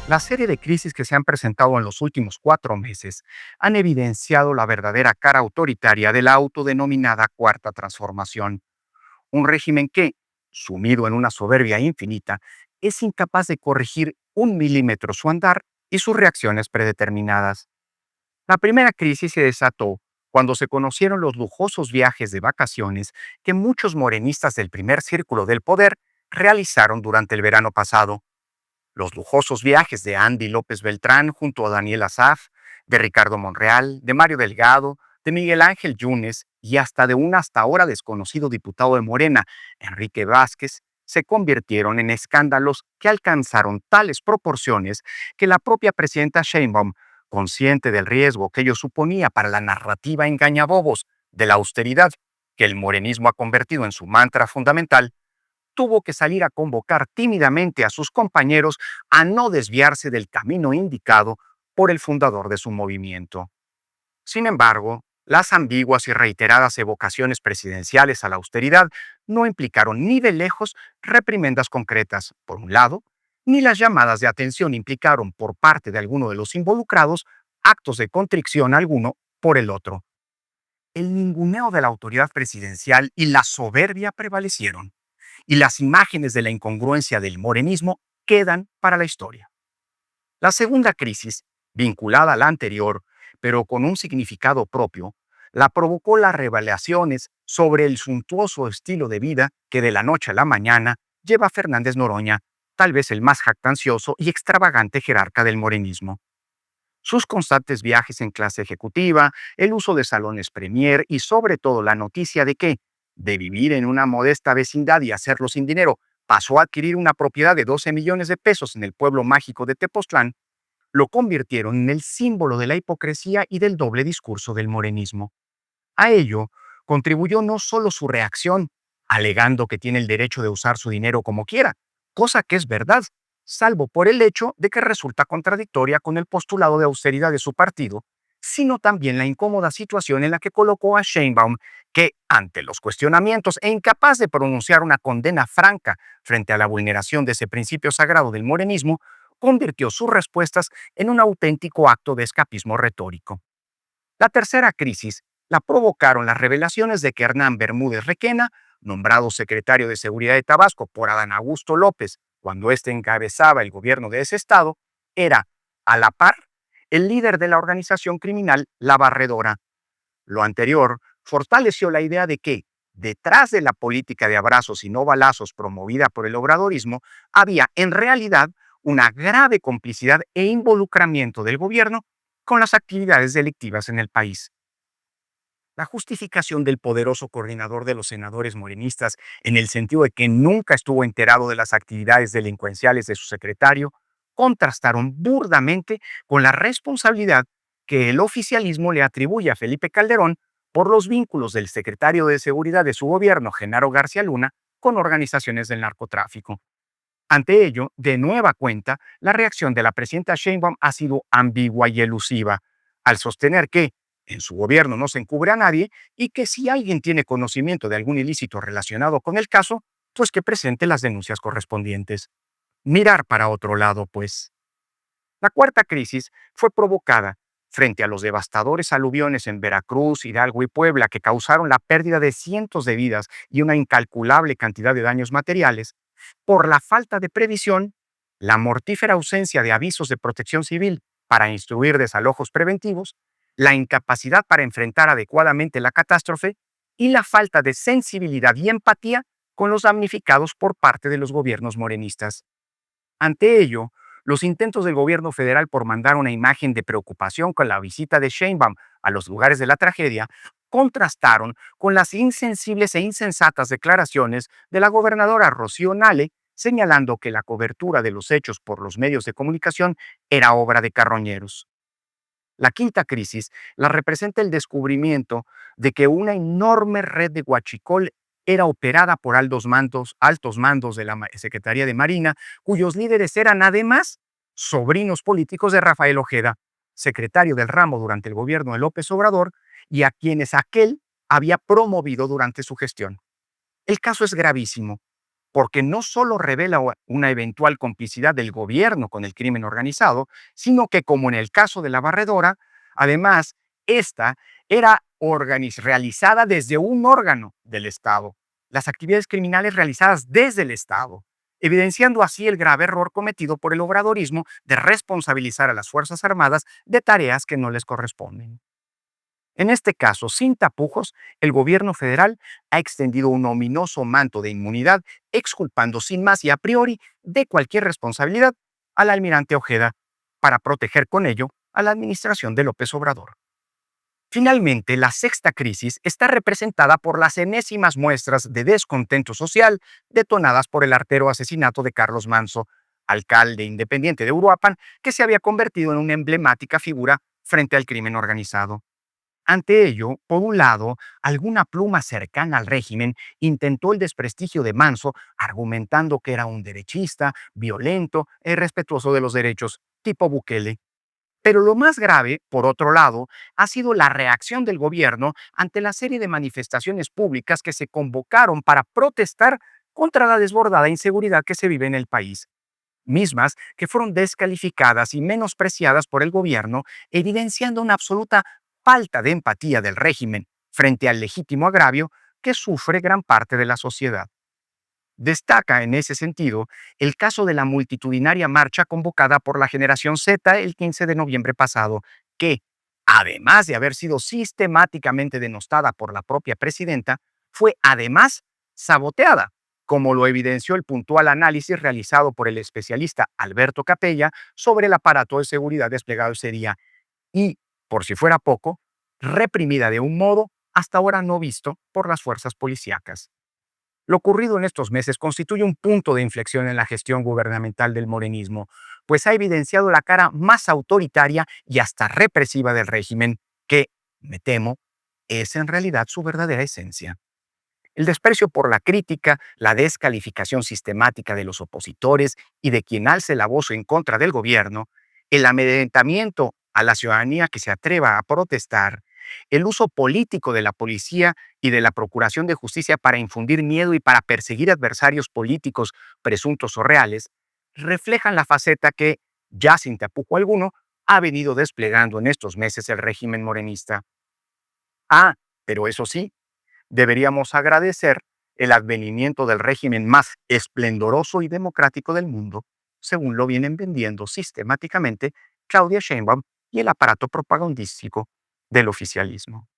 La serie de crisis que se han presentado en los últimos 4 meses han evidenciado la verdadera cara autoritaria de la autodenominada Cuarta Transformación, un régimen que, sumido en una soberbia infinita, es incapaz de corregir un milímetro su andar y sus reacciones predeterminadas. La primera crisis se desató cuando se conocieron los lujosos viajes de vacaciones que muchos morenistas del primer círculo del poder realizaron durante el verano pasado. Los lujosos viajes de Andy López Beltrán junto a Daniel Asaf, de Ricardo Monreal, de Mario Delgado, de Miguel Ángel Yunes y hasta de un hasta ahora desconocido diputado de Morena, Enrique Vázquez, se convirtieron en escándalos que alcanzaron tales proporciones que la propia presidenta Sheinbaum, consciente del riesgo que ello suponía para la narrativa engañabobos de la austeridad que el morenismo ha convertido en su mantra fundamental, tuvo que salir a convocar tímidamente a sus compañeros a no desviarse del camino indicado por el fundador de su movimiento. Sin embargo, las ambiguas y reiteradas evocaciones presidenciales a la austeridad no implicaron ni de lejos reprimendas concretas, por un lado, ni las llamadas de atención implicaron por parte de alguno de los involucrados actos de contrición alguno por el otro. El ninguneo de la autoridad presidencial y la soberbia prevalecieron, y las imágenes de la incongruencia del morenismo quedan para la historia. La segunda crisis, vinculada a la anterior, pero con un significado propio, la provocó las revelaciones sobre el suntuoso estilo de vida que de la noche a la mañana lleva Fernández Noroña, tal vez el más jactancioso y extravagante jerarca del morenismo. Sus constantes viajes en clase ejecutiva, el uso de salones premier y sobre todo la noticia de que, de vivir en una modesta vecindad y hacerlo sin dinero, pasó a adquirir una propiedad de 12 millones de pesos en el pueblo mágico de Tepoztlán, lo convirtieron en el símbolo de la hipocresía y del doble discurso del morenismo. A ello contribuyó no solo su reacción, alegando que tiene el derecho de usar su dinero como quiera, cosa que es verdad, salvo por el hecho de que resulta contradictoria con el postulado de austeridad de su partido, sino también la incómoda situación en la que colocó a Sheinbaum, que, ante los cuestionamientos e incapaz de pronunciar una condena franca frente a la vulneración de ese principio sagrado del morenismo, convirtió sus respuestas en un auténtico acto de escapismo retórico. La tercera crisis la provocaron las revelaciones de que Hernán Bermúdez Requena, nombrado secretario de Seguridad de Tabasco por Adán Augusto López cuando éste encabezaba el gobierno de ese estado, era, a la par, el líder de la organización criminal La Barredora. Lo anterior fortaleció la idea de que, detrás de la política de abrazos y no balazos promovida por el obradorismo, había en realidad una grave complicidad e involucramiento del gobierno con las actividades delictivas en el país. La justificación del poderoso coordinador de los senadores morenistas en el sentido de que nunca estuvo enterado de las actividades delincuenciales de su secretario contrastaron burdamente con la responsabilidad que el oficialismo le atribuye a Felipe Calderón por los vínculos del secretario de Seguridad de su gobierno, Genaro García Luna, con organizaciones del narcotráfico. Ante ello, de nueva cuenta, la reacción de la presidenta Sheinbaum ha sido ambigua y elusiva, al sostener que en su gobierno no se encubre a nadie y que si alguien tiene conocimiento de algún ilícito relacionado con el caso, pues que presente las denuncias correspondientes. Mirar para otro lado, pues. La cuarta crisis fue provocada frente a los devastadores aluviones en Veracruz, Hidalgo y Puebla que causaron la pérdida de cientos de vidas y una incalculable cantidad de daños materiales, por la falta de previsión, la mortífera ausencia de avisos de protección civil para instruir desalojos preventivos, la incapacidad para enfrentar adecuadamente la catástrofe y la falta de sensibilidad y empatía con los damnificados por parte de los gobiernos morenistas. Ante ello, los intentos del gobierno federal por mandar una imagen de preocupación con la visita de Sheinbaum a los lugares de la tragedia contrastaron con las insensibles e insensatas declaraciones de la gobernadora Rocío Nale, señalando que la cobertura de los hechos por los medios de comunicación era obra de carroñeros. La quinta crisis la representa el descubrimiento de que una enorme red de huachicol era operada por altos mandos de la Secretaría de Marina, cuyos líderes eran además sobrinos políticos de Rafael Ojeda, secretario del ramo durante el gobierno de López Obrador, y a quienes aquel había promovido durante su gestión. El caso es gravísimo, porque no solo revela una eventual complicidad del gobierno con el crimen organizado, sino que, como en el caso de la barredora, además, esta era realizada desde un órgano del Estado, las actividades criminales realizadas desde el Estado, evidenciando así el grave error cometido por el obradorismo de responsabilizar a las Fuerzas Armadas de tareas que no les corresponden. En este caso, sin tapujos, el gobierno federal ha extendido un ominoso manto de inmunidad, exculpando sin más y a priori de cualquier responsabilidad al almirante Ojeda, para proteger con ello a la administración de López Obrador. Finalmente, la sexta crisis está representada por las enésimas muestras de descontento social detonadas por el artero asesinato de Carlos Manso, alcalde independiente de Uruapan, que se había convertido en una emblemática figura frente al crimen organizado. Ante ello, por un lado, alguna pluma cercana al régimen intentó el desprestigio de Manso, argumentando que era un derechista, violento e irrespetuoso de los derechos, tipo Bukele. Pero lo más grave, por otro lado, ha sido la reacción del gobierno ante la serie de manifestaciones públicas que se convocaron para protestar contra la desbordada inseguridad que se vive en el país, mismas que fueron descalificadas y menospreciadas por el gobierno, evidenciando una absoluta falta de empatía del régimen frente al legítimo agravio que sufre gran parte de la sociedad. Destaca en ese sentido el caso de la multitudinaria marcha convocada por la Generación Z el 15 de noviembre pasado, que, además de haber sido sistemáticamente denostada por la propia presidenta, fue además saboteada, como lo evidenció el puntual análisis realizado por el especialista Alberto Capella sobre el aparato de seguridad desplegado ese día y, por si fuera poco, reprimida de un modo hasta ahora no visto por las fuerzas policíacas. Lo ocurrido en estos meses constituye un punto de inflexión en la gestión gubernamental del morenismo, pues ha evidenciado la cara más autoritaria y hasta represiva del régimen, que, me temo, es en realidad su verdadera esencia. El desprecio por la crítica, la descalificación sistemática de los opositores y de quien alce la voz en contra del gobierno, el amedrentamiento a la ciudadanía que se atreva a protestar, el uso político de la policía y de la Procuración de Justicia para infundir miedo y para perseguir adversarios políticos presuntos o reales, reflejan la faceta que, ya sin tapujo alguno, ha venido desplegando en estos meses el régimen morenista. Ah, pero eso sí, deberíamos agradecer el advenimiento del régimen más esplendoroso y democrático del mundo, según lo vienen vendiendo sistemáticamente Claudia Sheinbaum y el aparato propagandístico del oficialismo.